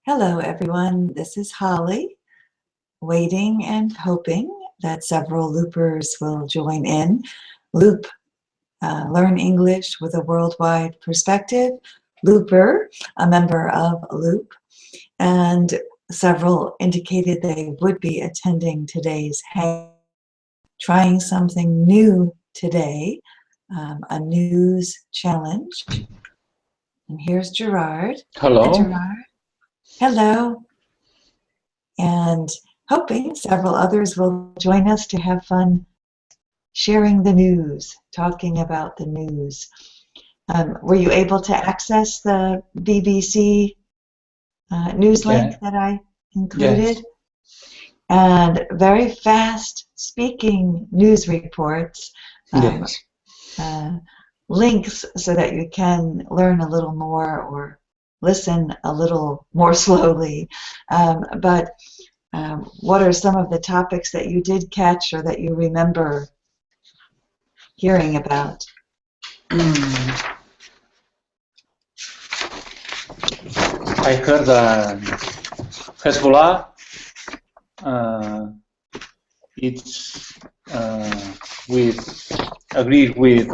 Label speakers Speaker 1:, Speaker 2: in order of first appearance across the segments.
Speaker 1: Hello, everyone. This is Holly, waiting and hoping that several loopers will join in. Loop, learn English with a worldwide perspective. Looper, a member of Loop, and several indicated they would be attending today's Hangout, trying something new today, a news challenge. And here's Gerard.
Speaker 2: Hello.
Speaker 1: Gerard. Hello. And hoping several others will join us to have fun sharing the news, talking about the news. Were you able to access the BBC news link that I included?
Speaker 2: Yes.
Speaker 1: And very fast speaking news reports,
Speaker 2: Yes.
Speaker 1: links so that you can learn a little more or listen a little more slowly. But what are some of the topics that you did catch or that you remember hearing about?
Speaker 2: I heard that Hezbollah it's agreed with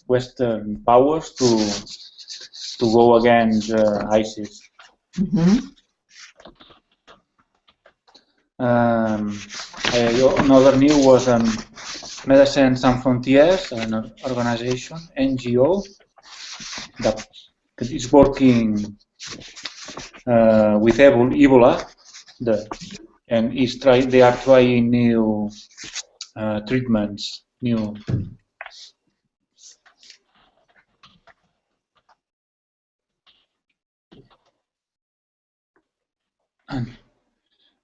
Speaker 2: Western powers to go against ISIS.
Speaker 1: Mm-hmm.
Speaker 2: Another news was Médecins Sans Frontières, an organization, NGO, that is working with Ebola, and they are trying new treatments, new.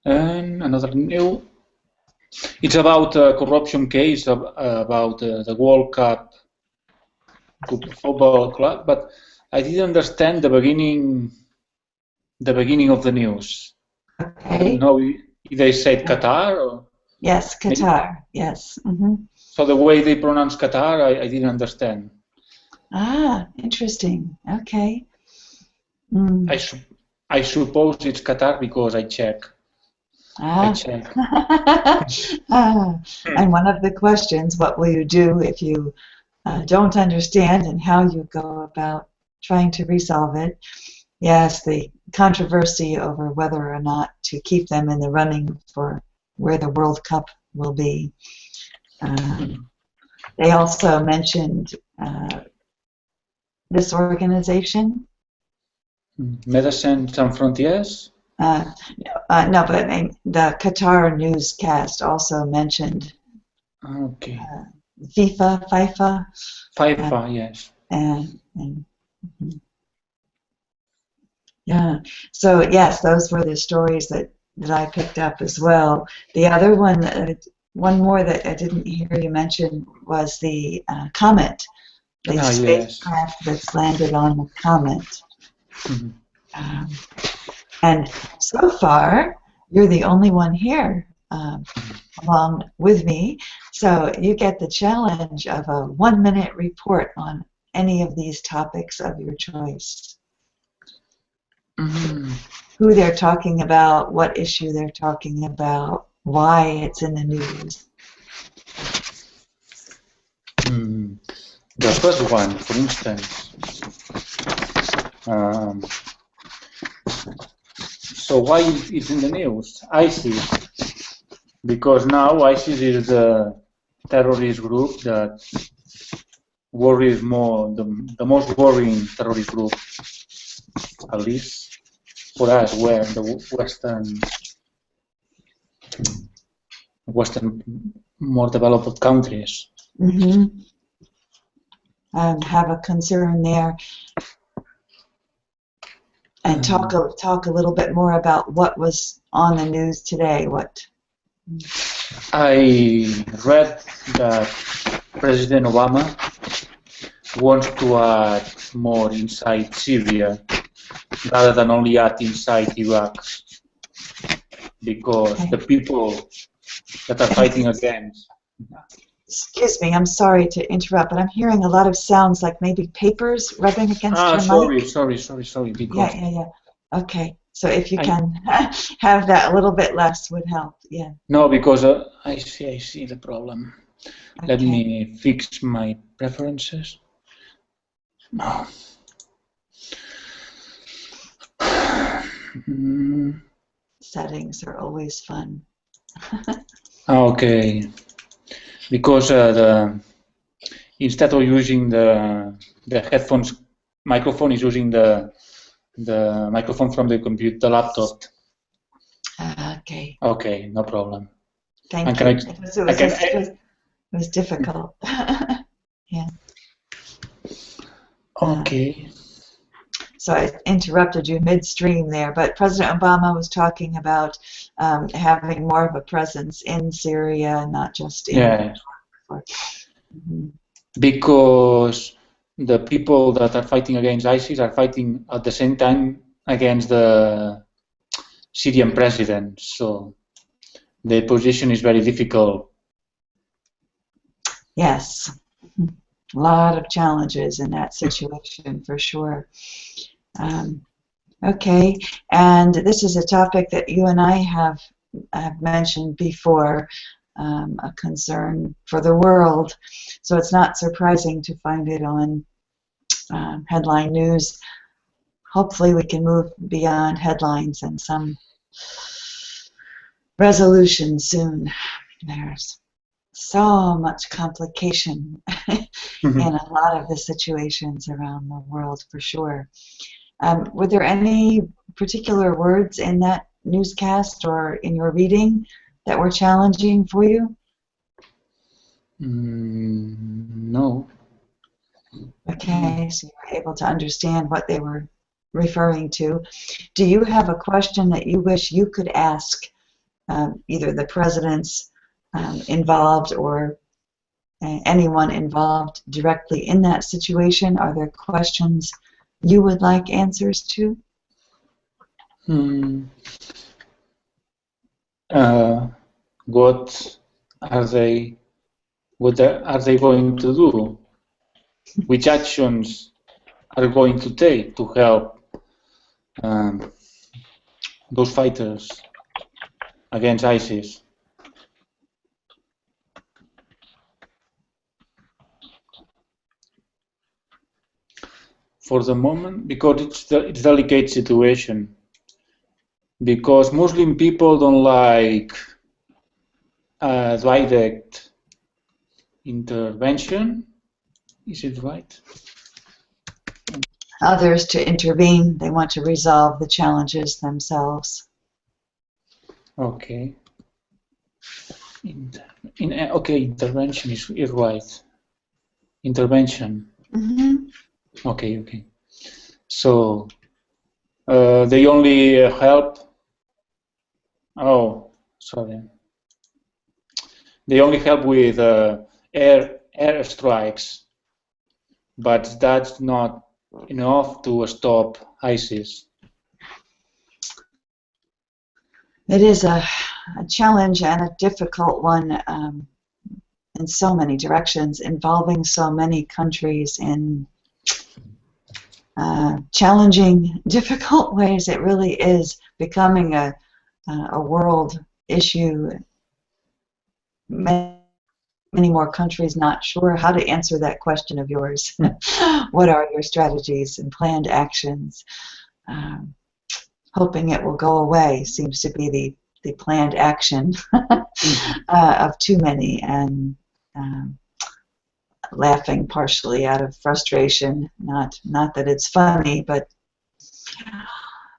Speaker 2: And another new, it's about a corruption case about the World Cup football club, but I didn't understand the beginning of the news.
Speaker 1: Okay.
Speaker 2: I don't know if they said Qatar or...
Speaker 1: Yes, Qatar, maybe? Yes. Mm-hmm.
Speaker 2: So the way they pronounce Qatar, I didn't understand.
Speaker 1: Ah, interesting. Okay. Mm.
Speaker 2: I suppose it's Qatar because I check.
Speaker 1: Ah.
Speaker 2: I check.
Speaker 1: And one of the questions, what will you do if you don't understand, and how you go about trying to resolve it? Yes, the controversy over whether or not to keep them in the running for where the World Cup will be. They also mentioned this organization.
Speaker 2: Médecins Sans Frontières?
Speaker 1: No, but the Qatar newscast also mentioned
Speaker 2: okay.
Speaker 1: FIFA.
Speaker 2: FIFA, yes.
Speaker 1: And yeah, so yes, those were the stories that I picked up as well. The other one more that I didn't hear you mention was the comet, the spacecraft that's landed on the comet.
Speaker 2: Mm-hmm.
Speaker 1: And so far, you're the only one here along with me, so you get the challenge of a 1-minute report on any of these topics of your choice.
Speaker 2: Mm-hmm.
Speaker 1: Who they're talking about, what issue they're talking about, why it's in the news.
Speaker 2: The first one, for instance. So why it's in the news? ISIS. Because now ISIS is the terrorist group that worries more, the most worrying terrorist group, at least for us, where the Western more developed countries.
Speaker 1: Mm-hmm. And have a concern there. And talk a little bit more about what was on the news today. What?
Speaker 2: I read that President Obama wants to add more inside Syria rather than only add inside Iraq, because the people that are fighting against.
Speaker 1: Excuse me, I'm sorry to interrupt, but I'm hearing a lot of sounds like maybe papers rubbing against your mic.
Speaker 2: Sorry. Because
Speaker 1: Yeah. Okay. So if you can have that a little bit less would help. Yeah.
Speaker 2: No, because I see the problem.
Speaker 1: Okay.
Speaker 2: Let me fix my preferences. No.
Speaker 1: Settings are always fun.
Speaker 2: Okay, because instead of using the headphones microphone is using the microphone from the computer, the laptop.
Speaker 1: Okay.
Speaker 2: Okay, no problem.
Speaker 1: Thank
Speaker 2: And
Speaker 1: you.
Speaker 2: it
Speaker 1: was difficult. Yeah.
Speaker 2: Okay.
Speaker 1: So I interrupted you midstream there, but President Obama was talking about having more of a presence in Syria, not just in.
Speaker 2: Yeah. Because the people that are fighting against ISIS are fighting at the same time against the Syrian president, so the position is very difficult.
Speaker 1: Yes, a lot of challenges in that situation for sure. Okay, and this is a topic that you and I have mentioned before, a concern for the world. So it's not surprising to find it on headline news. Hopefully we can move beyond headlines and some resolution soon. There's so much complication in a lot of the situations around the world for sure. Were there any particular words in that newscast or in your reading that were challenging for you?
Speaker 2: No.
Speaker 1: Okay, so you were able to understand what they were referring to. Do you have a question that you wish you could ask either the presidents involved or anyone involved directly in that situation? Are there questions you would like answers to?
Speaker 2: What are they going to do? Which actions are going to take to help those fighters against ISIS? For the moment, because it's a delicate situation, because Muslim people don't like direct intervention. Is it right?
Speaker 1: Others to intervene. They want to resolve the challenges themselves.
Speaker 2: Okay. Okay, intervention is right. Intervention. Okay. So they only help. Oh, sorry. They only help with air strikes, but that's not enough to stop ISIS.
Speaker 1: It is a challenge and a difficult one in so many directions, involving so many countries in challenging, difficult ways. It really is becoming a world issue. Many more countries not sure how to answer that question of yours. What are your strategies and planned actions? Hoping it will go away seems to be the planned action of too many, and laughing partially out of frustration. Not that it's funny, but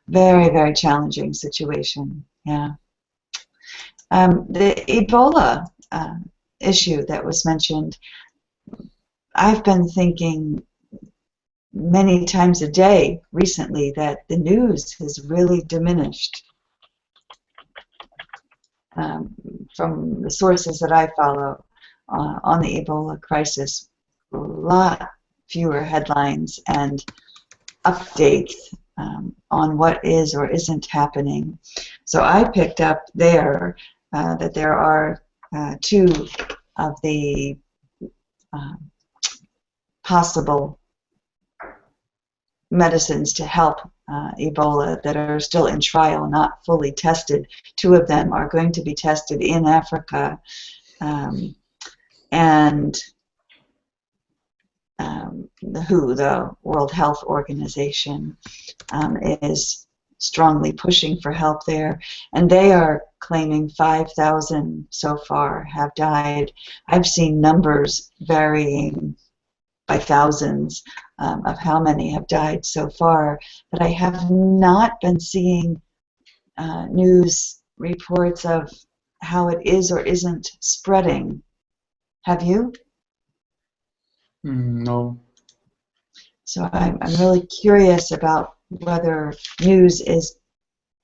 Speaker 1: very, very challenging situation. Yeah. The Ebola issue that was mentioned, I've been thinking many times a day recently that the news has really diminished. From the sources that I follow on the Ebola crisis, a lot fewer headlines and updates on what is or isn't happening. So I picked up there that there are two of the possible medicines to help Ebola that are still in trial, not fully tested. 2 of them are going to be tested in Africa. And the WHO, the World Health Organization, is strongly pushing for help there. And they are claiming 5,000 so far have died. I've seen numbers varying by thousands of how many have died so far, but I have not been seeing news reports of how it is or isn't spreading. Have you?
Speaker 2: No.
Speaker 1: So I'm really curious about whether news is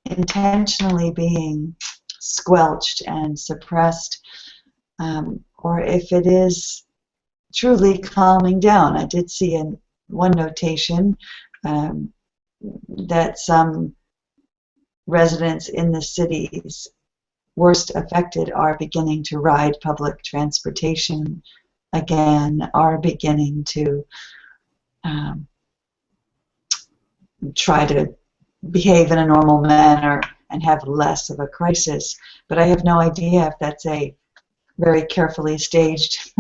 Speaker 1: intentionally being squelched and suppressed, or if it is truly calming down. I did see in one notation that some residents in the cities worst affected are beginning to ride public transportation again, are beginning to try to behave in a normal manner and have less of a crisis. But I have no idea if that's a very carefully staged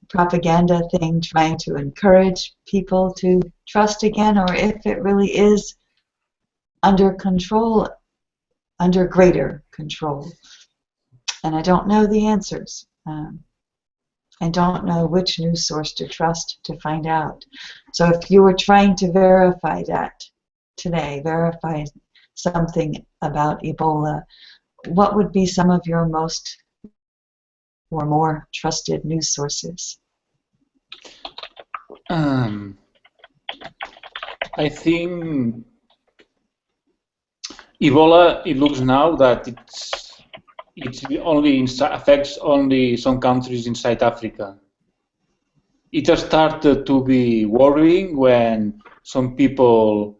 Speaker 1: propaganda thing trying to encourage people to trust again, or if it really is under control, under greater control. And I don't know the answers. I don't know which news source to trust to find out. So if you were trying to verify that today, verify something about Ebola, what would be some of your most or more trusted news sources?
Speaker 2: I think Ebola, it looks now that it only affects only some countries inside Africa. It has started to be worrying when some people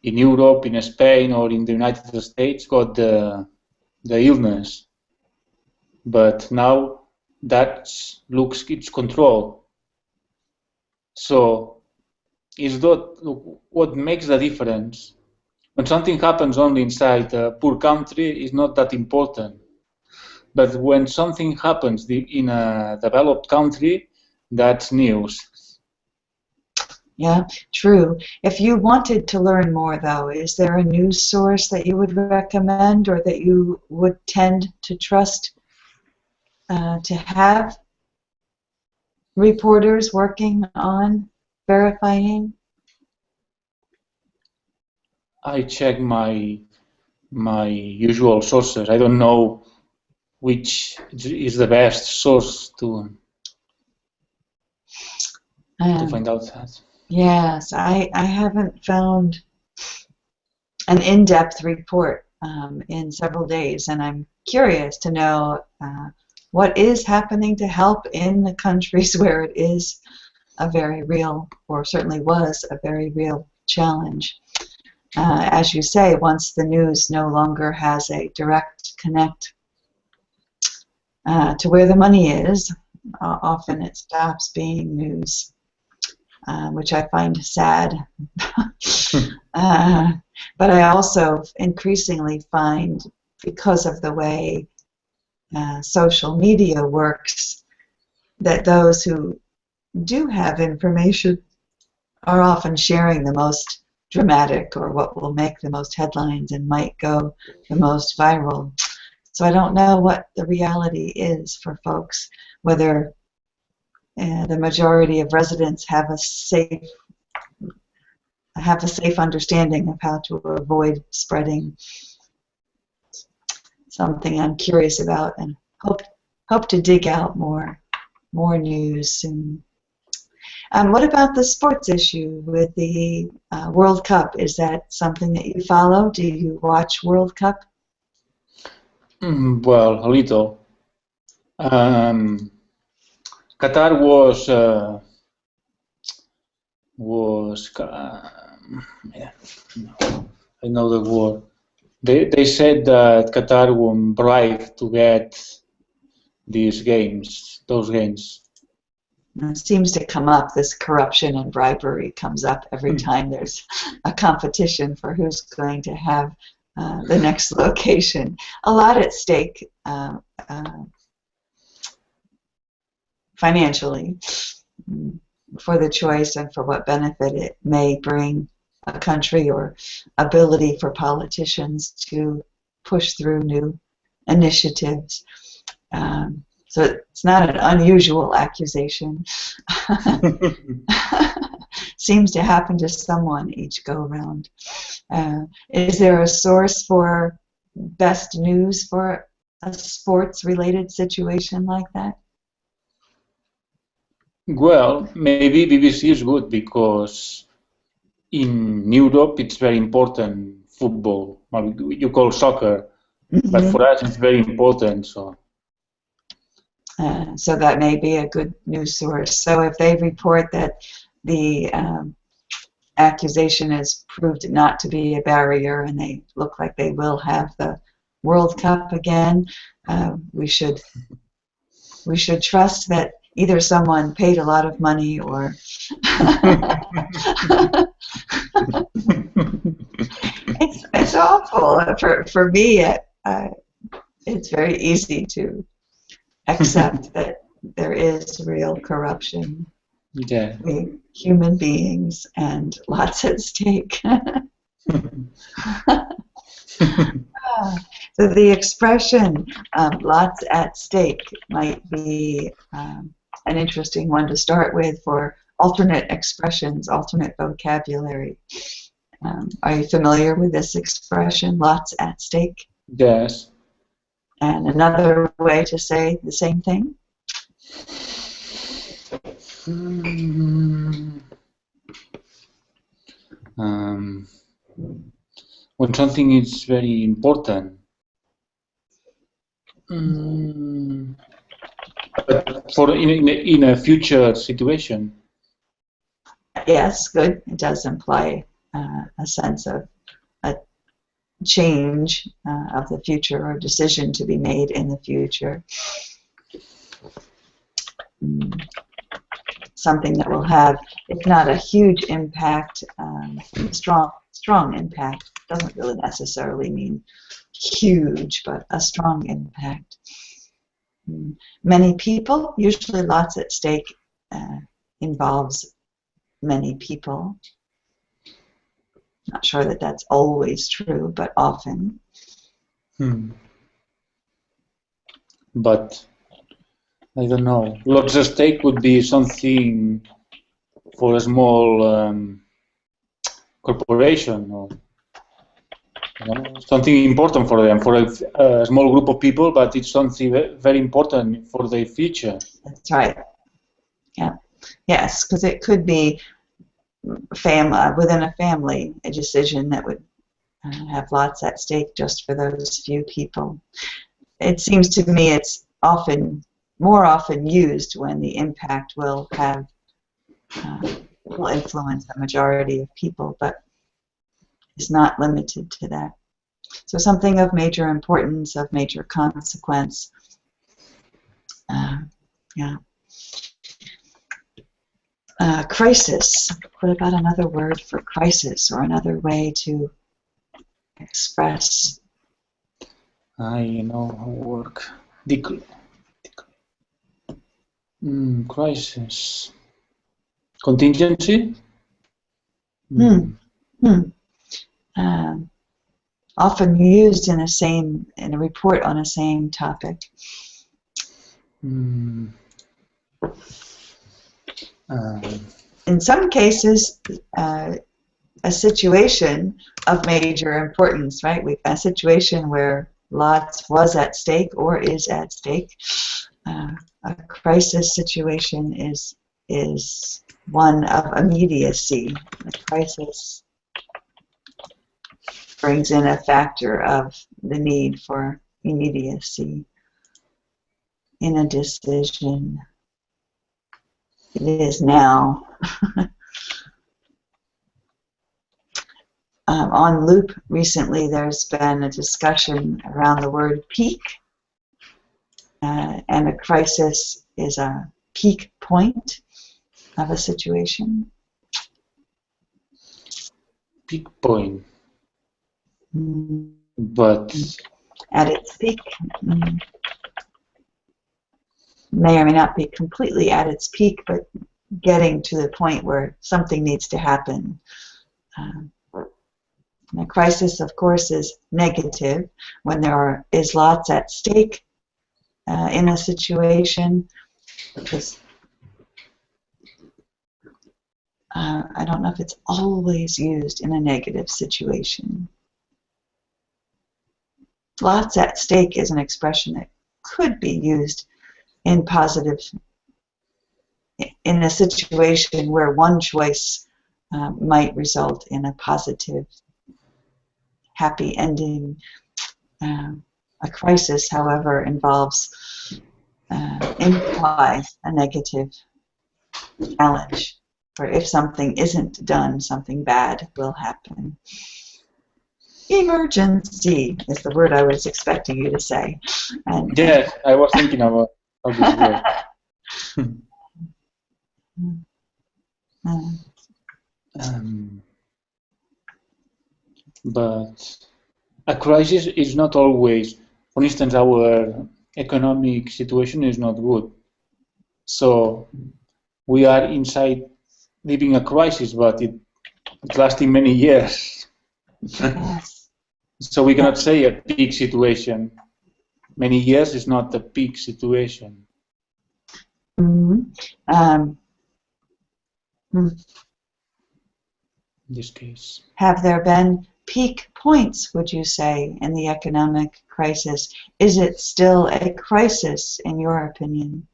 Speaker 2: in Europe, in Spain, or in the United States got the illness. But now that looks it's controlled. So is that what makes the difference? When something happens only inside a poor country, it's not that important. But when something happens in a developed country, that's news.
Speaker 1: Yeah, true. If you wanted to learn more, though, is there a news source that you would recommend or that you would tend to trust to have reporters working on verifying?
Speaker 2: I check my usual sources. I don't know which is the best source to find out that.
Speaker 1: Yes, I haven't found an in-depth report in several days, and I'm curious to know what is happening to help in the countries where it is a very real, or certainly was a very real challenge. As you say, once the news no longer has a direct connect to where the money is, often it stops being news, which I find sad. But I also increasingly find, because of the way social media works, that those who do have information are often sharing the most dramatic or what will make the most headlines and might go the most viral. So I don't know what the reality is for folks, whether the majority of residents have a safe understanding of how to avoid spreading. Something I'm curious about and hope to dig out more news soon. What about the sports issue with the World Cup? Is that something that you follow? Do you watch World Cup?
Speaker 2: Well, a little. Qatar yeah, I know the word. They said that Qatar won bribe to get those games.
Speaker 1: It seems to come up, this corruption and bribery comes up every time there's a competition for who's going to have the next location. A lot at stake financially for the choice and for what benefit it may bring a country or ability for politicians to push through new initiatives. So it's not an unusual accusation. Seems to happen to someone each go-round. Is there a source for best news for a sports-related situation like that?
Speaker 2: Well, maybe BBC is good because in Europe it's very important, football. Well, you call soccer, but for us it's very important.
Speaker 1: So that may be a good news source. So if they report that the accusation is proved not to be a barrier and they look like they will have the World Cup again, we should trust that either someone paid a lot of money or it's awful. For me, it's very easy to accept that there is real corruption.
Speaker 2: Yeah.
Speaker 1: We human beings and lots at stake. So the expression "lots at stake" might be an interesting one to start with for alternate expressions, alternate vocabulary. Are you familiar with this expression, "lots at stake"?
Speaker 2: Yes.
Speaker 1: And another way to say the same thing?
Speaker 2: When something is very important. For in a future situation.
Speaker 1: Yes, good. It does imply a sense of a change of the future or decision to be made in the future. Something that will have, if not a huge impact, strong impact. Doesn't really necessarily mean huge, but a strong impact. Many people, usually lots at stake, involves many people. Not sure that that's always true, but often.
Speaker 2: But I don't know. Lots at stake would be something for a small corporation, or something important for them, for a small group of people, but it's something very important for their future.
Speaker 1: That's right. Yeah. Yes, because it could be within a family, a decision that would have lots at stake just for those few people. It seems to me it's more often used when the impact will influence the majority of people, but is not limited to that. So something of major importance, of major consequence. Yeah. Crisis. What about another word for crisis, or another way to express?
Speaker 2: I know how work. Crisis. Contingency.
Speaker 1: Often used in a report on a same topic. In some cases, a situation of major importance, right? A situation where lots was at stake or is at stake. A crisis situation is one of immediacy. A crisis brings in a factor of the need for immediacy in a decision. It is now. On Loop recently, there's been a discussion around the word peak, and a crisis is a peak point. of a situation?
Speaker 2: Peak point,
Speaker 1: Mm,
Speaker 2: but
Speaker 1: at its peak. May or may not be completely at its peak, but getting to the point where something needs to happen. A crisis, of course, is negative when there is lots at stake in a situation. Because I don't know if it's always used in a negative situation. Lots at stake is an expression that could be used in positive, in a situation where one choice might result in a positive, happy ending. A crisis, however, implies a negative challenge. For if something isn't done, something bad will happen. Emergency is the word I was expecting you to say.
Speaker 2: yes, I was thinking about this word. But a crisis is not always, for instance, our economic situation is not good. So we are inside living a crisis, but it's lasting many years.
Speaker 1: Yes.
Speaker 2: So we cannot say a peak situation. Many years is not a peak situation.
Speaker 1: Mm-hmm.
Speaker 2: In this case.
Speaker 1: Have there been peak points, would you say, in the economic crisis? Is it still a crisis, in your opinion?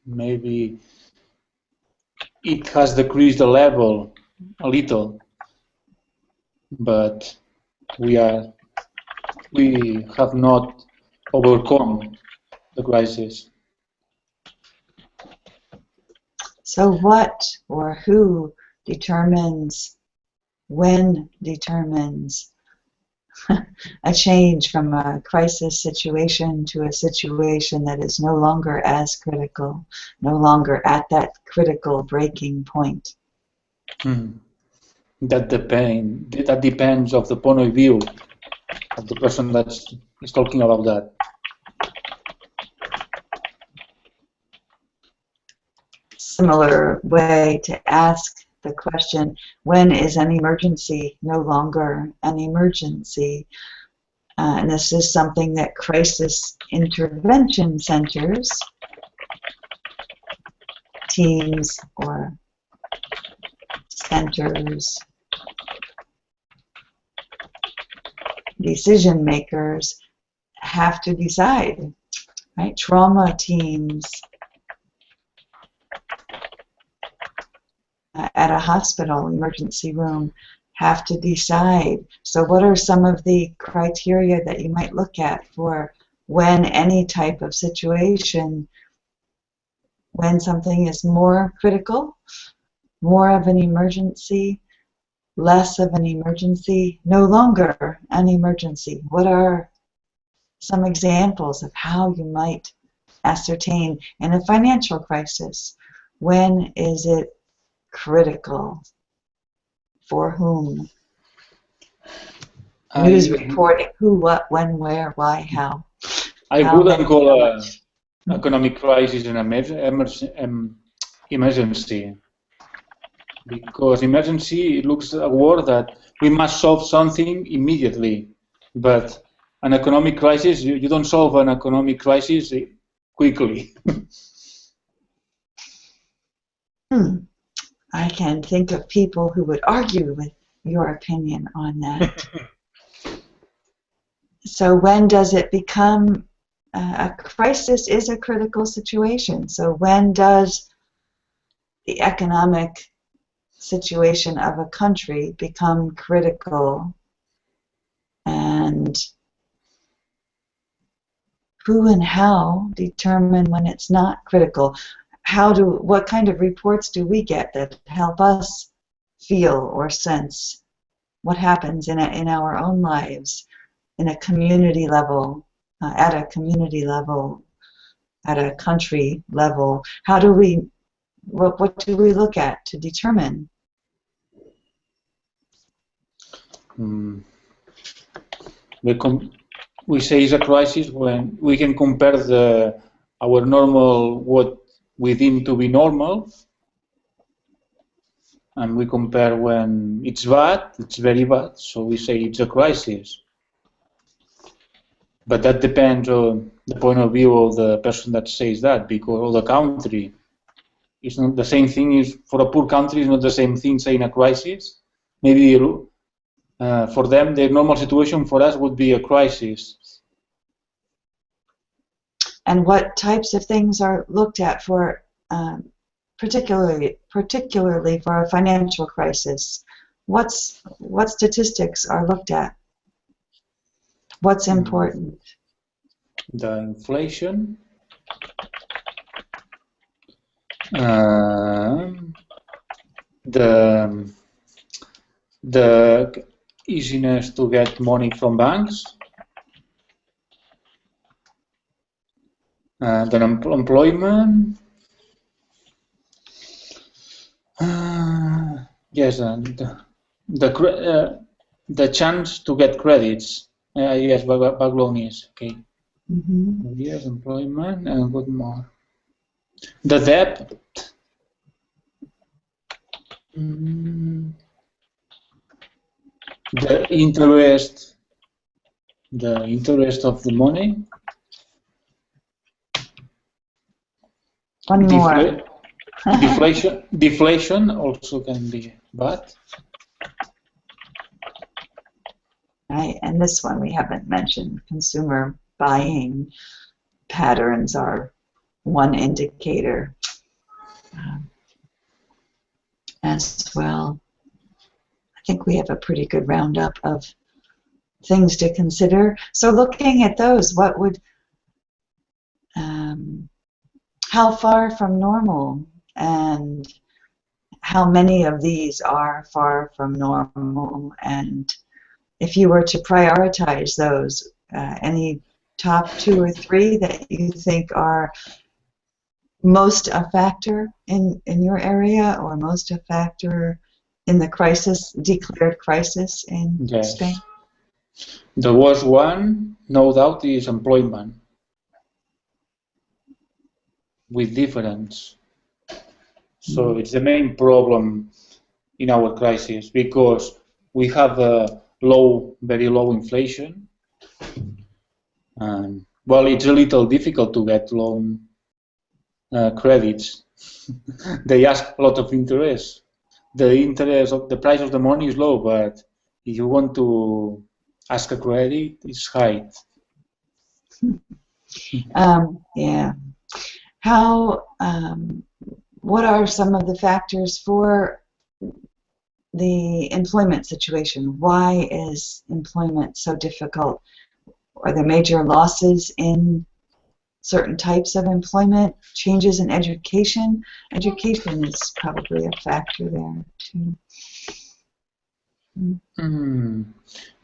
Speaker 2: Maybe it has decreased the level a little, but we have not overcome the crisis.
Speaker 1: So what or who determines, when determines a change from a crisis situation to a situation that is no longer as critical, no longer at that critical breaking point?
Speaker 2: That depends of the point of view of the person that is talking about that.
Speaker 1: Similar way to ask the question, when is an emergency no longer an emergency? And this is something that crisis intervention centers, teams or centers, decision makers have to decide, right? Trauma teams at a hospital emergency room have to decide. So what are some of the criteria that you might look at for when any type of situation, when something is more critical, more of an emergency, less of an emergency, no longer an emergency? What are some examples of how you might ascertain in a financial crisis, when is it critical? For whom? News reporting, who, what, when, where, why, how.
Speaker 2: I
Speaker 1: How
Speaker 2: wouldn't
Speaker 1: many,
Speaker 2: call
Speaker 1: how
Speaker 2: an
Speaker 1: much?
Speaker 2: economic crisis an emergency, because emergency looks a word that we must solve something immediately, but an economic crisis, you don't solve an economic crisis quickly.
Speaker 1: I can think of people who would argue with your opinion on that. So when does it become a crisis is a critical situation? So when does the economic situation of a country become critical, and who and how determine when it's not critical? What kind of reports do we get that help us feel or sense what happens in our own lives, in a community level, at a community level, at a country level? How do we What do we look at to determine?
Speaker 2: We say it's a crisis when we can compare our normal, what we deem to be normal, and we compare when it's bad, it's very bad, so we say it's a crisis. But that depends on the point of view of the person that says that, because of the country. It's not the same thing. Is for a poor country, it's not the same thing saying a crisis. Maybe for them, the normal situation for us would be a crisis.
Speaker 1: And what types of things are looked at for, particularly for a financial crisis? What statistics are looked at? What's important?
Speaker 2: The inflation, the easiness to get money from banks, the employment, yes, and the chance to get credits. Yes, bank loan is okay. Yes, employment, and what more? The debt. The interest of the money.
Speaker 1: One more.
Speaker 2: Deflation also can be bad.
Speaker 1: Right, and this one we haven't mentioned. Consumer buying patterns are one indicator as well. I think we have a pretty good roundup of things to consider. So looking at those, what would, how far from normal, and how many of these are far from normal, and if you were to prioritize those, any top 2 or 3 that you think are most a factor in your area, or most a factor in the declared crisis in Spain?
Speaker 2: The worst one, no doubt, is employment, with difference. So it's the main problem in our crisis, because we have a very low inflation, and well, it's a little difficult to get loan credits. They ask a lot of interest. The price of the money is low, but if you want to ask a credit, it's high.
Speaker 1: Yeah. How? What are some of the factors for the employment situation? Why is employment so difficult? Are there major losses in certain types of employment? Changes in education? Education is probably a factor there too.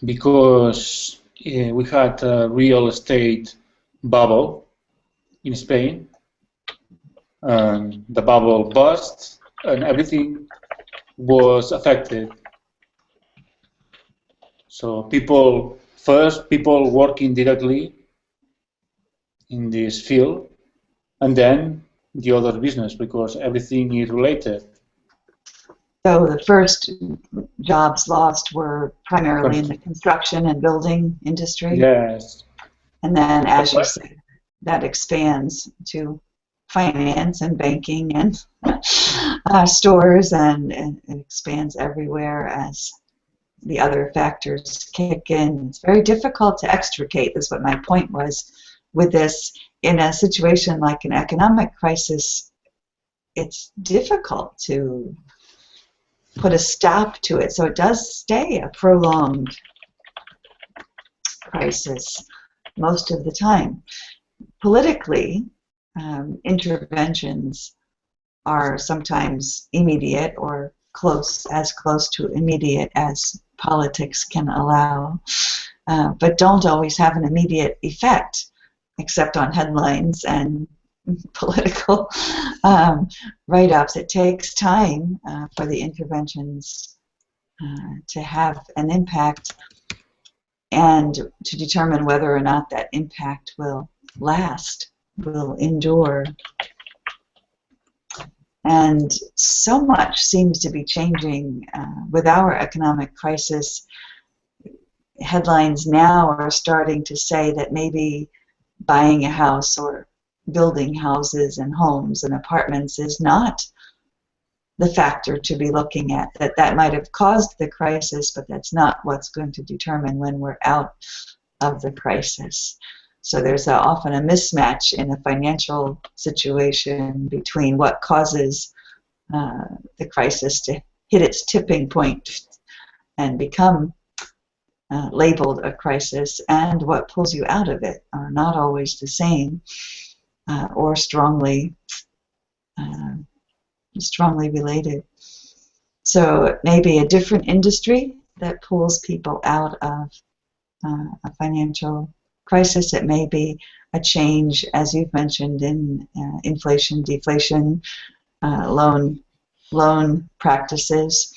Speaker 2: Because we had a real estate bubble in Spain. The bubble burst and everything was affected. So people working directly in this field, and then the other business, because everything is related.
Speaker 1: So the first jobs lost were primarily in the construction and building industry?
Speaker 2: Yes.
Speaker 1: And then, as you said, that expands to finance and banking and stores, and it expands everywhere as the other factors kick in. It's very difficult to extricate, is what my point was with this. In a situation like an economic crisis, it's difficult to put a stop to it, so it does stay a prolonged crisis most of the time. Politically, interventions are sometimes immediate, or as close to immediate as politics can allow, but don't always have an immediate effect, except on headlines and political write-ups. It takes time for the interventions to have an impact and to determine whether or not that impact will last, will endure. And so much seems to be changing with our economic crisis. Headlines now are starting to say that maybe buying a house or building houses and homes and apartments is not the factor to be looking at, that might have caused the crisis, but that's not what's going to determine when we're out of the crisis. So there's often a mismatch in a financial situation between what causes the crisis to hit its tipping point and become labeled a crisis, and what pulls you out of it are not always the same or strongly related. So it may be a different industry that pulls people out of a financial crisis. It may be a change, as you've mentioned, in inflation, deflation, loan practices.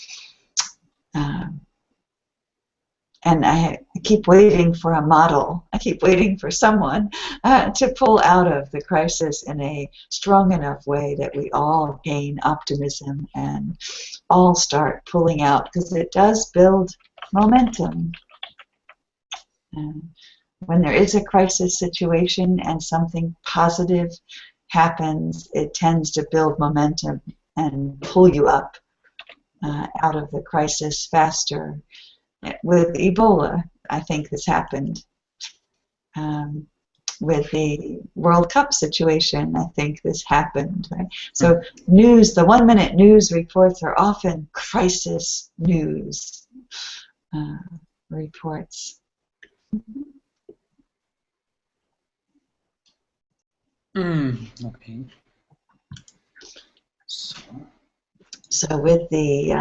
Speaker 1: And I keep waiting for a model. I keep waiting for someone to pull out of the crisis in a strong enough way that we all gain optimism and all start pulling out, because it does build momentum. And when there is a crisis situation and something positive happens, it tends to build momentum and pull you up out of the crisis faster. With Ebola, I think this happened. With the World Cup situation, I think this happened. Right? So news, the 1-minute news reports are often crisis news reports.
Speaker 2: Okay.
Speaker 1: So with the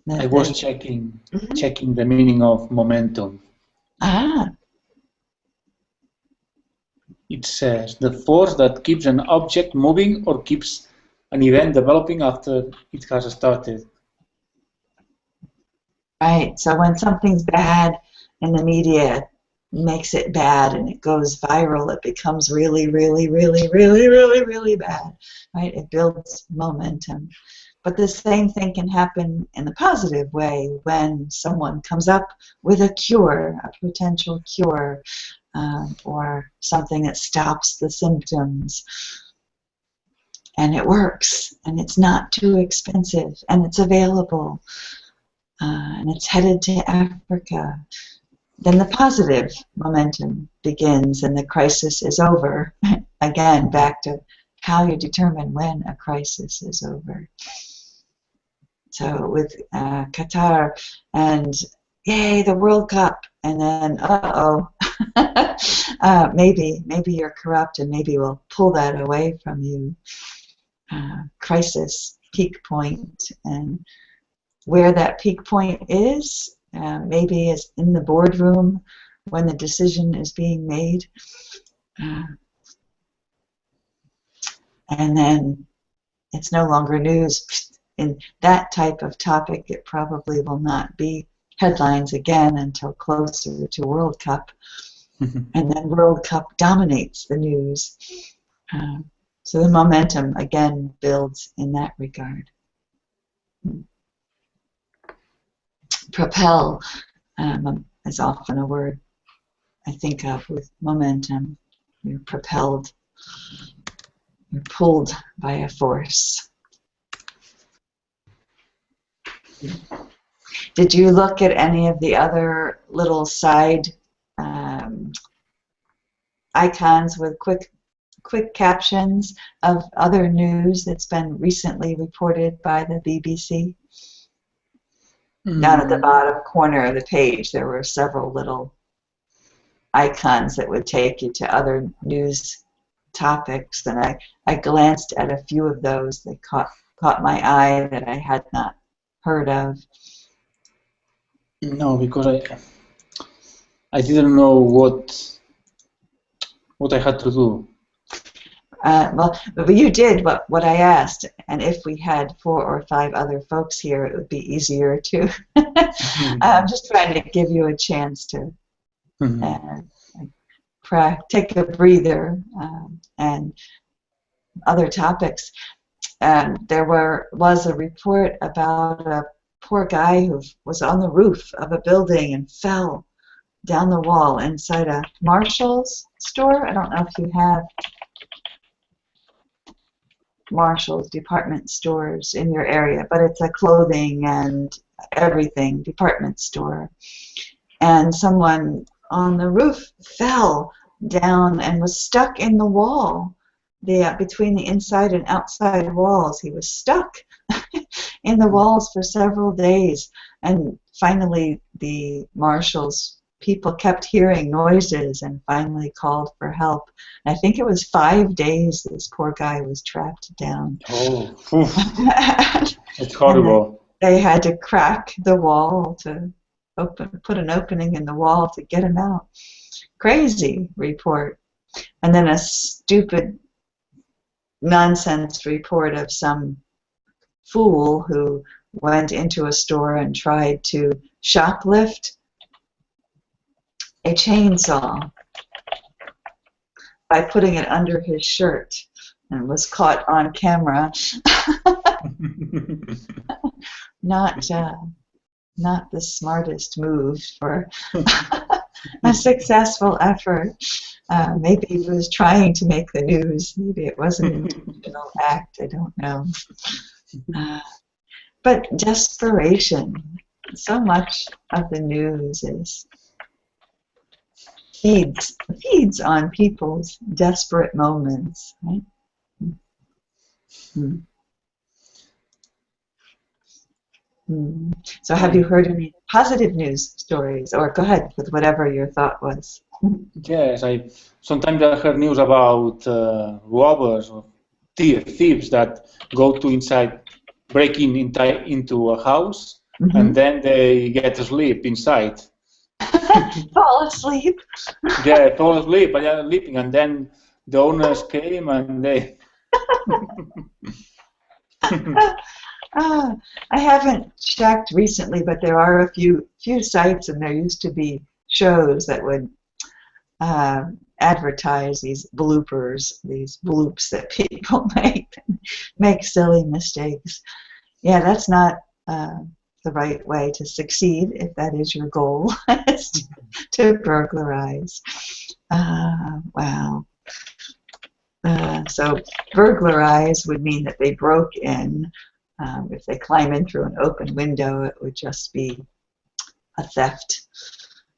Speaker 2: I was checking the meaning of momentum. It says the force that keeps an object moving or keeps an event developing after it has started.
Speaker 1: Right. So when something's bad and the media makes it bad and it goes viral, it becomes really, really, really, really, really, really bad. Right? It builds momentum. But the same thing can happen in the positive way when someone comes up with a cure, a potential cure, or something that stops the symptoms. And it works, and it's not too expensive, and it's available, and it's headed to Africa. Then the positive momentum begins, and the crisis is over. Again, back to how you determine when a crisis is over. So with Qatar, and yay, the World Cup, and then maybe you're corrupt, and maybe we'll pull that away from you. Crisis, peak point, and where that peak point is, maybe is in the boardroom when the decision is being made, and then it's no longer news. In that type of topic, it probably will not be headlines again until closer to World Cup, and then World Cup dominates the news. So the momentum again builds in that regard. Propel is often a word I think of with momentum. You're propelled, you're pulled by a force. Did you look at any of the other little side icons with quick captions of other news that's been recently reported by the BBC? Down at the bottom corner of the page, there were several little icons that would take you to other news topics, and I glanced at a few of those that caught my eye that I had not heard of.
Speaker 2: No, because I didn't know what what I had to do.
Speaker 1: Well, but you did what I asked, and if we had 4 or 5 other folks here, it would be easier to. I'm just trying to give you a chance to take a breather and other topics. There was a report about a poor guy who was on the roof of a building and fell down the wall inside a Marshall's store. I don't know if you have Marshall's department stores in your area, but it's a clothing and everything department store. And someone on the roof fell down and was stuck in the wall. Between the inside and outside walls, he was stuck in the walls for several days. And finally, the Marshall's people kept hearing noises and finally called for help. And I think it was 5 days this poor guy was trapped down.
Speaker 2: Oh, it's horrible.
Speaker 1: They had to crack the wall to put an opening in the wall to get him out. Crazy report. And then a stupid nonsense report of some fool who went into a store and tried to shoplift a chainsaw by putting it under his shirt and was caught on camera. Not the smartest move for a successful effort. Maybe he was trying to make the news. Maybe it wasn't an intentional act. I don't know. But desperation. So much of the news feeds on people's desperate moments, right? So have you heard any positive news stories? Or go ahead with whatever your thought was.
Speaker 2: Yes, sometimes I heard news about robbers or thieves that go to breaking into a house, and then they get asleep inside.
Speaker 1: Fall asleep.
Speaker 2: Yeah, fall asleep, sleeping, and then the owners came and they.
Speaker 1: I haven't checked recently, but there are a few sites, and there used to be shows that would advertise these bloopers, these bloops that people make silly mistakes. Yeah, that's not the right way to succeed if that is your goal, is to burglarize. Wow. So burglarize would mean that they broke in. If they climb in through an open window, it would just be a theft,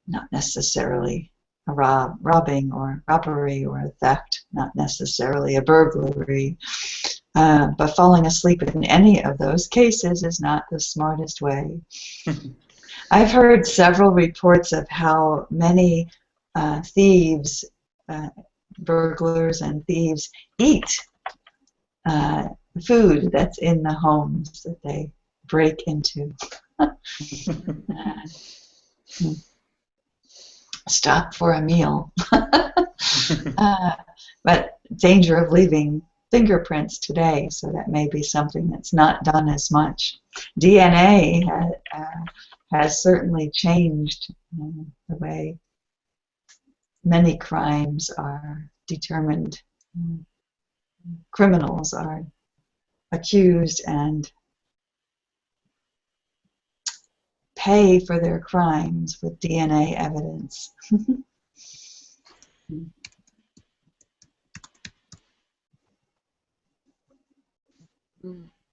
Speaker 1: not necessarily a robbing or robbery, or a theft, not necessarily a burglary. But falling asleep in any of those cases is not the smartest way. I've heard several reports of how many thieves, burglars and thieves, eat food that's in the homes that they break into. Stop for a meal. But danger of leaving fingerprints today, so that may be something that's not done as much. DNA has certainly changed the way many crimes are determined. Criminals are accused and pay for their crimes with DNA evidence.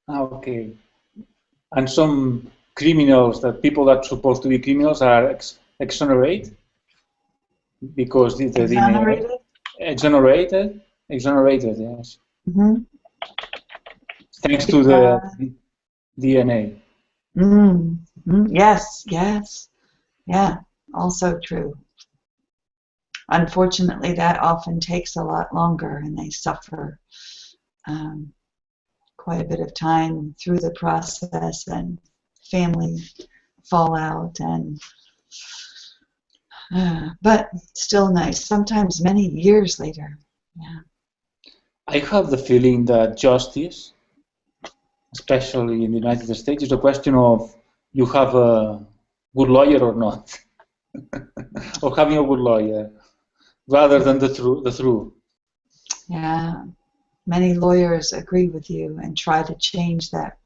Speaker 2: Okay. And some criminals, people that are supposed to be criminals, are exonerated because the
Speaker 1: Exonerated?
Speaker 2: DNA exonerated, yes. Thanks to the DNA.
Speaker 1: Yes, yeah, also true. Unfortunately, that often takes a lot longer, and they suffer quite a bit of time through the process, and family fallout, and But still nice, sometimes many years later. Yeah.
Speaker 2: I have the feeling that justice, especially in the United States, is a question of you have a good lawyer or not, or having a good lawyer, rather than the truth.
Speaker 1: Yeah. Many lawyers agree with you and try to change that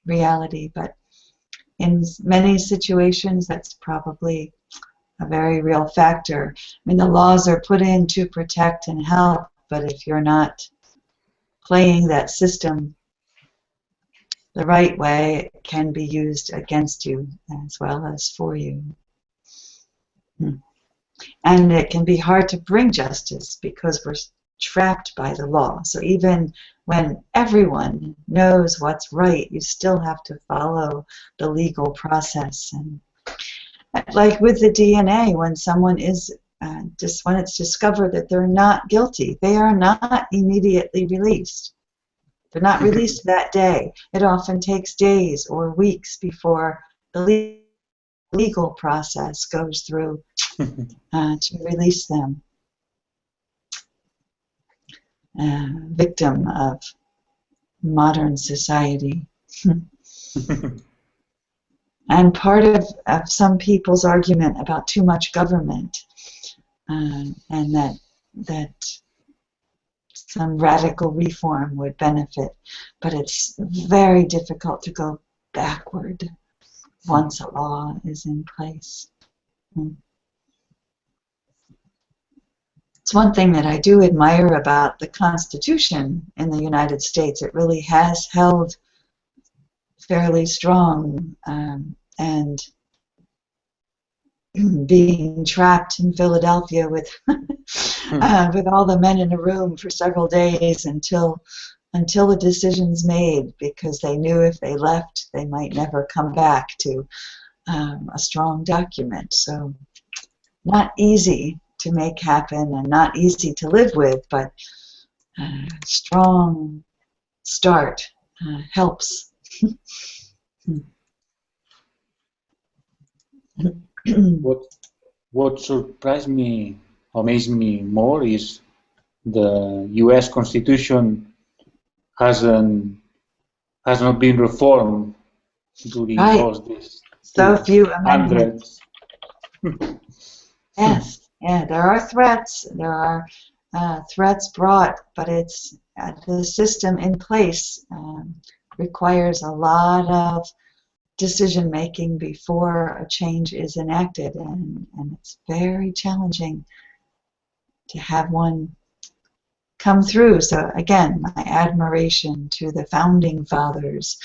Speaker 1: reality, but in many situations, that's probably a very real factor. I mean, the laws are put in to protect and help, but if you're not playing that system the right way, it can be used against you as well as for you. And it can be hard to bring justice because we're trapped by the law. So even when everyone knows what's right, you still have to follow the legal process. And like with the DNA, when someone is when it's discovered that they're not guilty, they are not immediately released. They're not released that day. It often takes days or weeks before the legal process goes through to release them. Victim of modern society. And part of some people's argument about too much government and that some radical reform would benefit, but it's very difficult to go backward once a law is in place. It's one thing that I do admire about the Constitution in the United States. It really has held fairly strong, and being trapped in Philadelphia with all the men in a room for several days until the decision's made, because they knew if they left they might never come back to a strong document. So not easy to make happen and not easy to live with, but strong start helps.
Speaker 2: What surprised me, amazed me more, is the U.S. Constitution has not been reformed during all these
Speaker 1: so few amendments.
Speaker 2: hundreds.
Speaker 1: Yes, yeah, there are threats. There are threats brought, but it's the system in place requires a lot of decision making before a change is enacted, and it's very challenging to have one come through. So again, my admiration to the founding fathers.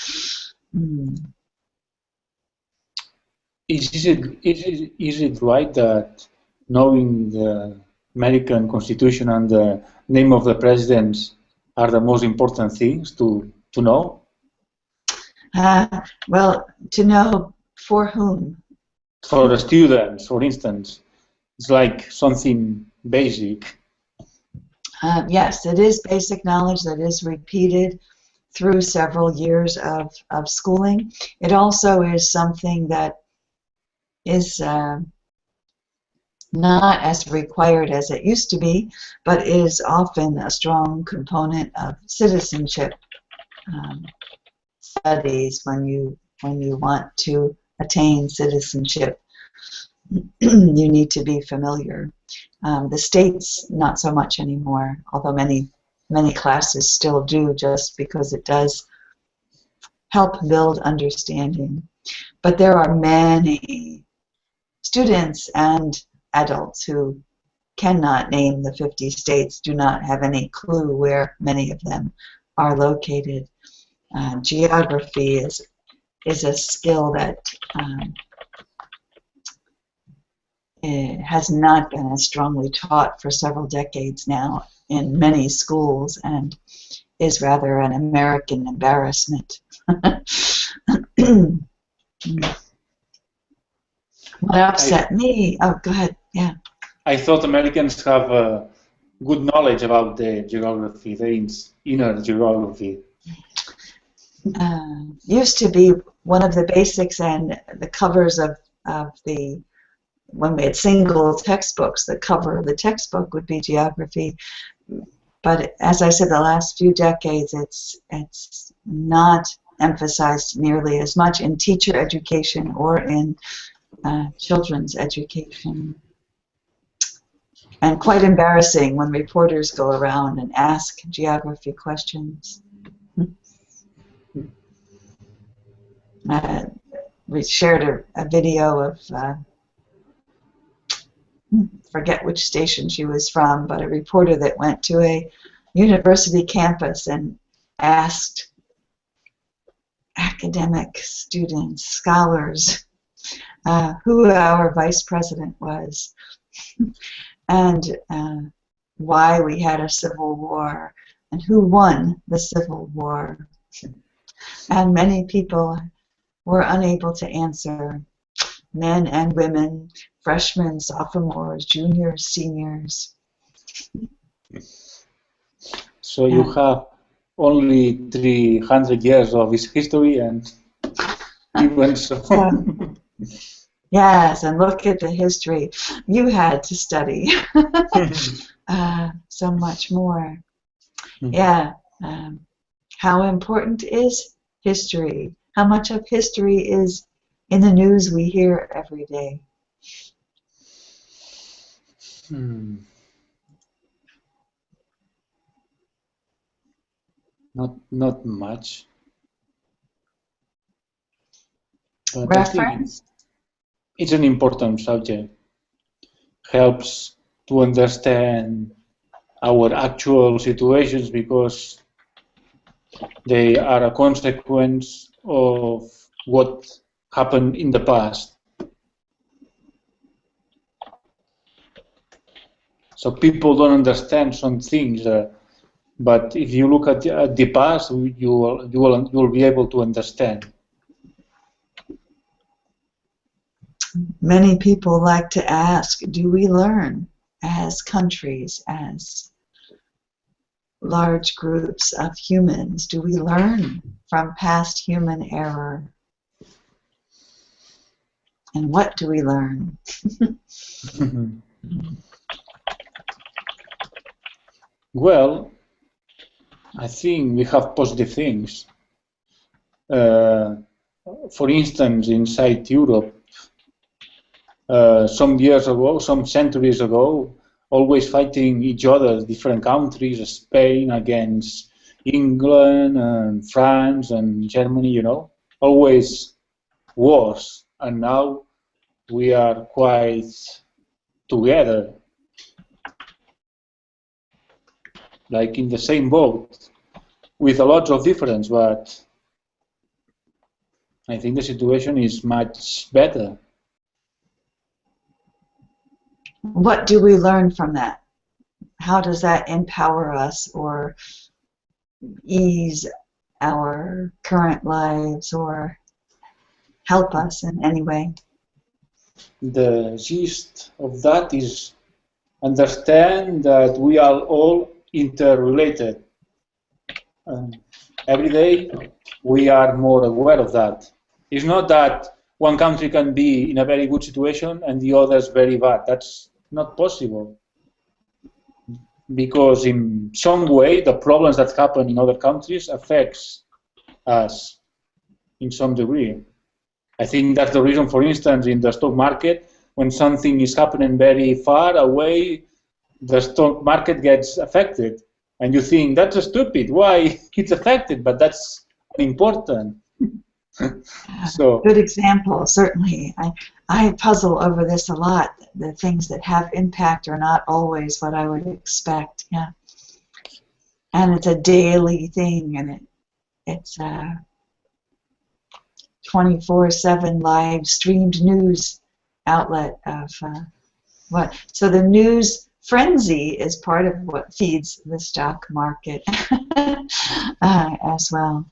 Speaker 2: Is it right that knowing the American Constitution and the name of the presidents are the most important things to know?
Speaker 1: Well, to know for whom?
Speaker 2: For the students, for instance, it's like something basic.
Speaker 1: Yes, it is basic knowledge that is repeated through several years of schooling. It also is something that is not as required as it used to be, but is often a strong component of citizenship studies when you want to attain citizenship. You need to be familiar. The states, not so much anymore, although many classes still do, just because it does help build understanding. But there are many students and adults who cannot name the 50 states, do not have any clue where many of them are located. Geography is a skill that it has not been as strongly taught for several decades now in many schools, and is rather an American embarrassment. What upset me? Oh, go ahead. Yeah.
Speaker 2: I thought Americans have good knowledge about the geography, the inner geography.
Speaker 1: Used to be one of the basics, and the covers of the when we had single textbooks, the cover of the textbook would be geography. But as I said, the last few decades, it's not emphasized nearly as much in teacher education or in children's education. And quite embarrassing when reporters go around and ask geography questions. We shared a video of, forget which station she was from, but a reporter that went to a university campus and asked academic students, scholars, who our vice president was and why we had a civil war and who won the Civil War. And many people were unable to answer, men and women, freshmen, sophomores, juniors, seniors.
Speaker 2: So you have only 300 years of his history, and even so.
Speaker 1: Yes, and look at the history you had to study. So much more. Yeah. How important is history? How much of history is in the news we hear every day?
Speaker 2: Not much. But
Speaker 1: Reference?
Speaker 2: I think it's an important subject. Helps to understand our actual situations because they are a consequence of what happened in the past. So people don't understand some things, but if you look at the past, you will be able to understand.
Speaker 1: Many people like to ask, do we learn as countries, as large groups of humans? Do we learn from past human error? And what do we learn?
Speaker 2: Well, I think we have positive things. For instance, inside Europe, some years ago, some centuries ago, always fighting each other, different countries, Spain against England and France and Germany, you know, always wars. And now we are quite together, like in the same boat, with a lot of difference, but I think the situation is much better.
Speaker 1: What do we learn from that? How does that empower us or ease our current lives or help us in any way?
Speaker 2: The gist of that is understand that we are all interrelated. Every day we are more aware of that. It's not that one country can be in a very good situation and the others very bad. That's not possible. Because in some way the problems that happen in other countries affects us in some degree. I think that's the reason, for instance, in the stock market, when something is happening very far away, the stock market gets affected. And you think, that's stupid, why it's affected? But that's important. So,
Speaker 1: good example, certainly. I puzzle over this a lot. The things that have impact are not always what I would expect. Yeah, and it's a daily thing, and it's a 24/7 live streamed news outlet of what. So the news frenzy is part of what feeds the stock market as well.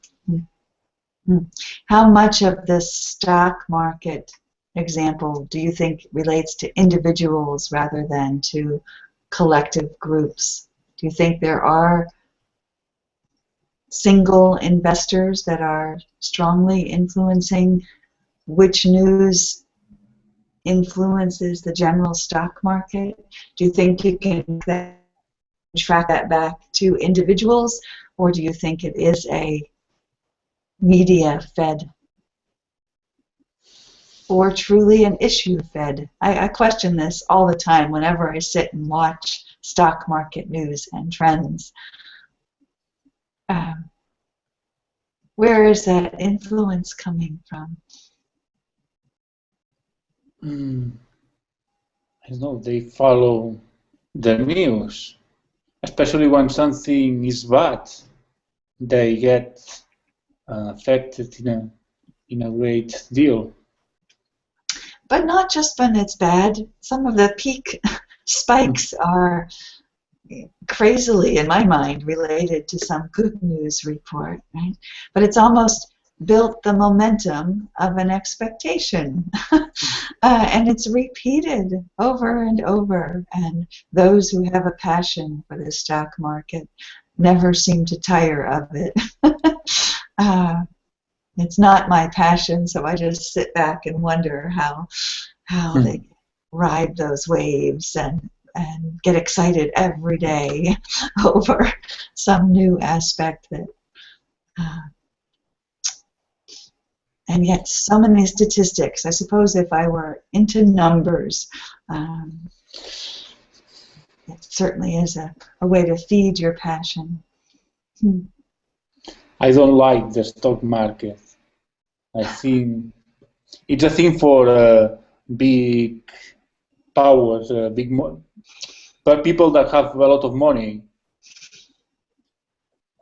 Speaker 1: How much of this stock market example do you think relates to individuals rather than to collective groups? Do you think there are single investors that are strongly influencing which news influences the general stock market? Do you think you can track that back to individuals, or do you think it is a media-fed or truly an issue-fed? I question this all the time whenever I sit and watch stock market news and trends. Where is that influence coming from?
Speaker 2: I don't know, they follow the news, especially when something is bad. They get affected in a great deal.
Speaker 1: But not just when it's bad. Some of the peak spikes are crazily, in my mind, related to some good news report, right? But it's almost built the momentum of an expectation. And it's repeated over and over. And those who have a passion for the stock market never seem to tire of it. It's not my passion, so I just sit back and wonder how they ride those waves and get excited every day over some new aspect that, and yet so many statistics. I suppose if I were into numbers, it certainly is a way to feed your passion.
Speaker 2: I don't like the stock market. I think it's a thing for big powers, but people that have a lot of money.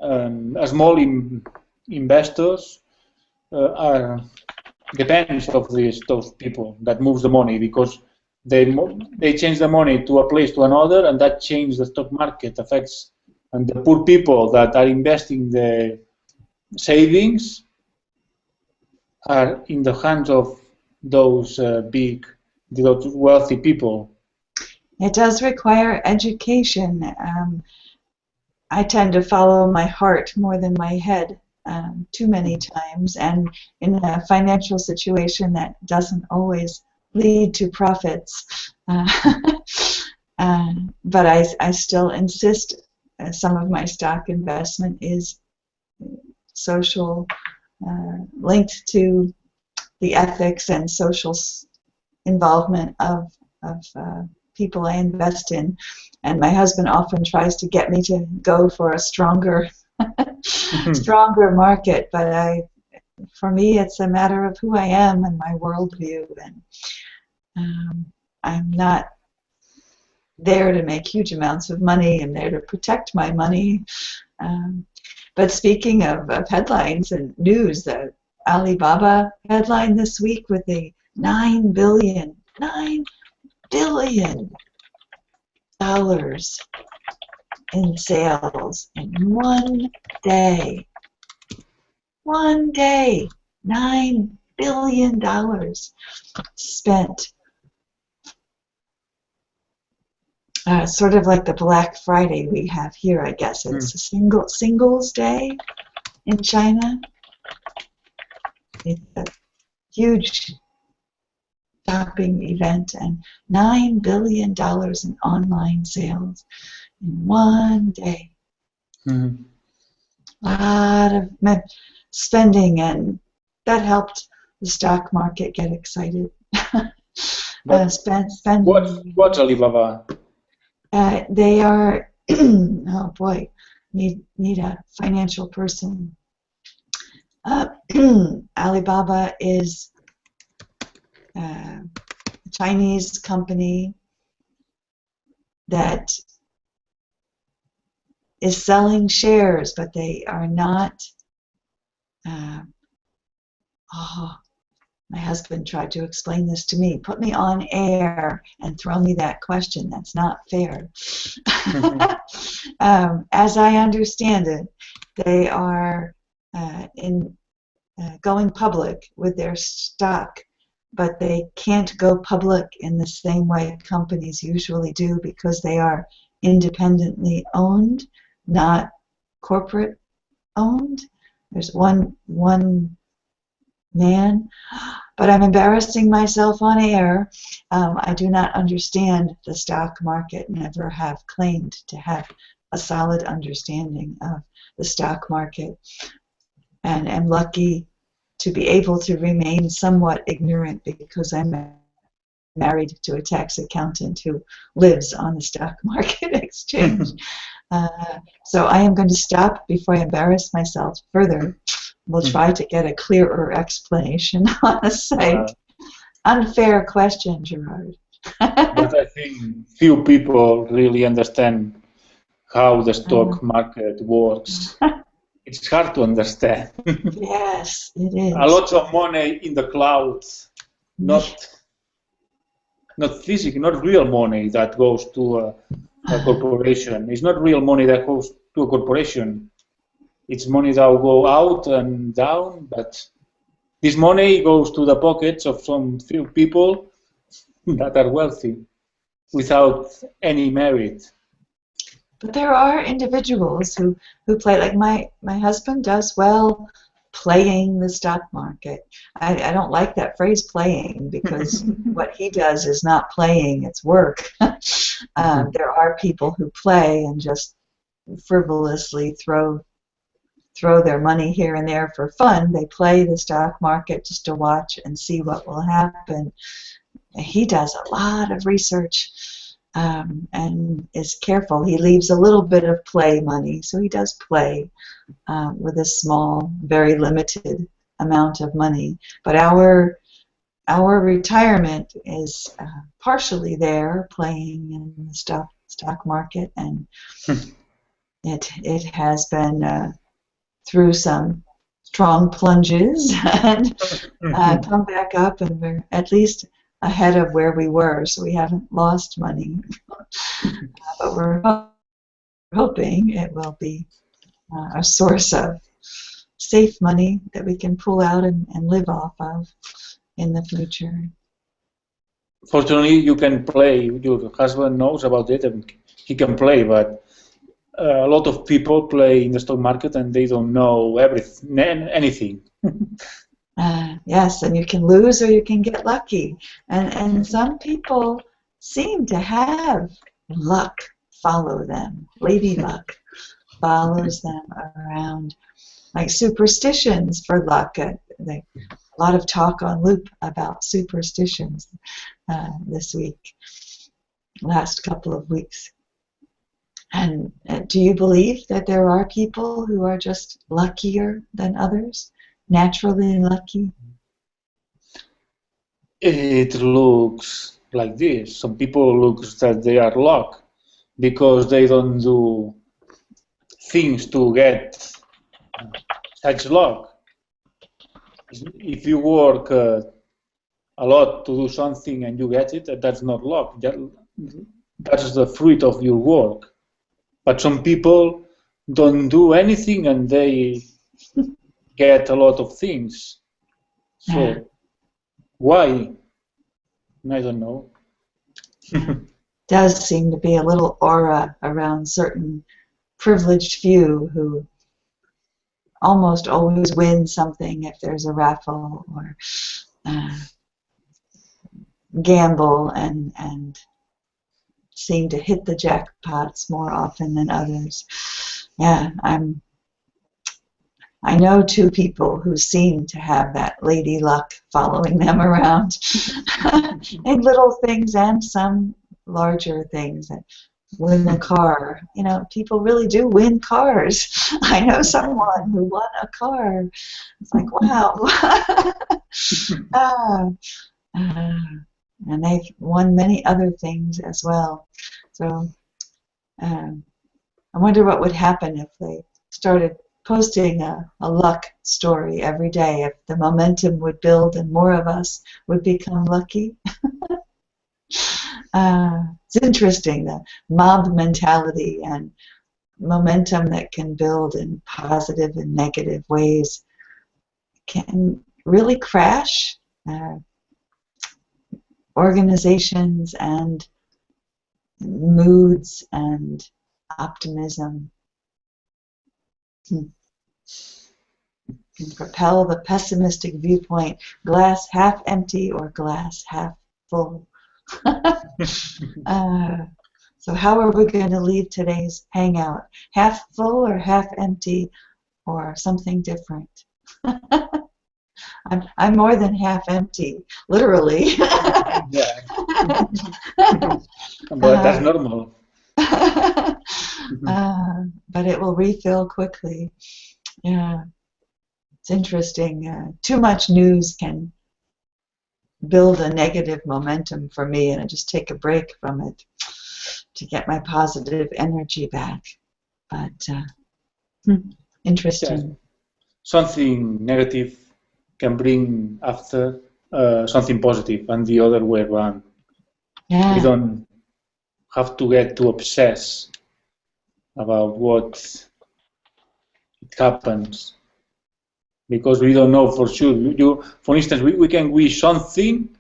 Speaker 2: Small investors are depends of those people that moves the money, because they change the money to a place to another, and that change the stock market affects, and the poor people that are investing the savings are in the hands of those those wealthy people.
Speaker 1: It does require education. I tend to follow my heart more than my head too many times, and in a financial situation that doesn't always lead to profits. But I still insist some of my stock investment is social, linked to the ethics and social involvement of people I invest in. And my husband often tries to get me to go for a stronger stronger market, but for me it's a matter of who I am and my worldview, and I'm not there to make huge amounts of money. I'm there to protect my money. But speaking of headlines and news, the Alibaba headline this week with the $9 billion in sales in one day. One day, $9 billion spent. Sort of like the Black Friday we have here, I guess. It's a Singles Day in China. It's a huge shopping event, and $9 billion in online sales in one day. A lot of spending, and that helped the stock market get excited. Spending.
Speaker 2: What's Alibaba?
Speaker 1: They are, oh boy, need a financial person. Alibaba is a Chinese company that is selling shares, but they are not. My husband tried to explain this to me. Put me on air and throw me that question. That's not fair. As I understand it, they are going public with their stock, but they can't go public in the same way companies usually do, because they are independently owned, not corporate owned. There's one man, but I'm embarrassing myself on air. I do not understand the stock market, never have claimed to have a solid understanding of the stock market, and am lucky to be able to remain somewhat ignorant because I'm married to a tax accountant who lives on the stock market exchange. So I am going to stop before I embarrass myself further. We'll try to get a clearer explanation on the site. Unfair question, Gerard.
Speaker 2: But I think few people really understand how the stock market works. It's hard to understand.
Speaker 1: Yes, it is.
Speaker 2: A lot of money in the clouds, not physical, not real money that goes to a corporation. It's not real money that goes to a corporation. It's money that will go out and down, but this money goes to the pockets of some few people that are wealthy without any merit.
Speaker 1: But there are individuals who play, like my husband does well playing the stock market. I don't like that phrase playing, because what he does is not playing, it's work. There are people who play and just frivolously throw their money here and there for fun. They play the stock market just to watch and see what will happen. He does a lot of research and is careful. He leaves a little bit of play money, so he does play with a small, very limited amount of money. But our retirement is partially there, playing in the stock market, and it has been through some strong plunges and come back up, and we're at least ahead of where we were, so we haven't lost money. But we're hoping it will be a source of safe money that we can pull out and live off of in the future.
Speaker 2: Fortunately, you can play. Your husband knows about it, and he can play. But a lot of people play in the stock market, and they don't know anything.
Speaker 1: Yes, and you can lose or you can get lucky. And some people seem to have luck follow them. Lady luck follows them around, like superstitions for luck. A lot of talk on Loop about superstitions this week, last couple of weeks. And do you believe that there are people who are just luckier than others, naturally lucky?
Speaker 2: It looks like this. Some people look that they are luck because they don't do things to get such luck. If you work a lot to do something and you get it, that's not luck. That's the fruit of your work. But some people don't do anything and they get a lot of things. So why? I don't know.
Speaker 1: Does seem to be a little aura around certain privileged few who almost always win something if there's a raffle or gamble, and seem to hit the jackpots more often than others. Yeah, I know two people who seem to have that lady luck following them around in little things and some larger things. That win a car. You know, people really do win cars. I know someone who won a car. It's like, wow. And they've won many other things as well. So I wonder what would happen if they started posting a luck story every day, if the momentum would build and more of us would become lucky. It's interesting, the mob mentality and momentum that can build in positive and negative ways can really crash organizations and moods and optimism. can propel the pessimistic viewpoint, glass half empty or glass half full. So how are we going to leave today's hangout? Half full or half empty or something different? I'm more than half empty, literally.
Speaker 2: Yeah. But that's normal.
Speaker 1: But it will refill quickly. Yeah, it's interesting. Too much news can build a negative momentum for me, and I just take a break from it to get my positive energy back. But interesting.
Speaker 2: Yeah. Something negative can bring after something positive, and the other way around.
Speaker 1: Yeah.
Speaker 2: We don't have to get too obsessed about what happens, because we don't know for sure. For instance, we can wish something,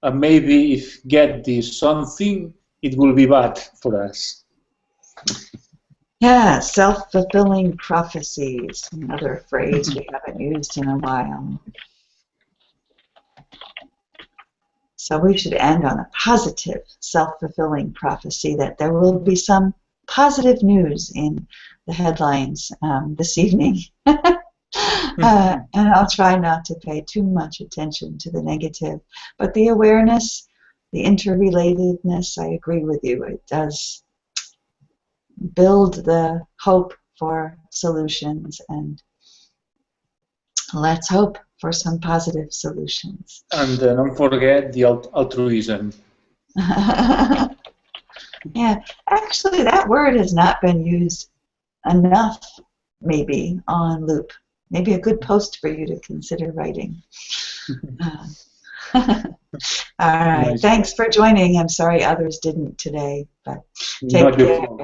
Speaker 2: and maybe if get this something, it will be bad for us.
Speaker 1: Yeah, self-fulfilling prophecies, another phrase we haven't used in a while. So we should end on a positive, self-fulfilling prophecy that there will be some positive news in the headlines this evening. And I'll try not to pay too much attention to the negative. But the awareness, the interrelatedness, I agree with you. It does build the hope for solutions, and let's hope for some positive solutions.
Speaker 2: And don't forget the altruism.
Speaker 1: Yeah, actually that word has not been used enough, maybe, on Loop. Maybe a good post for you to consider writing. All right,
Speaker 2: Nice.
Speaker 1: Thanks for joining. I'm sorry others didn't today, but take
Speaker 2: Not your
Speaker 1: care.
Speaker 2: fault.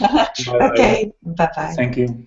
Speaker 2: Bye-bye.
Speaker 1: Okay, bye-bye.
Speaker 2: Thank you.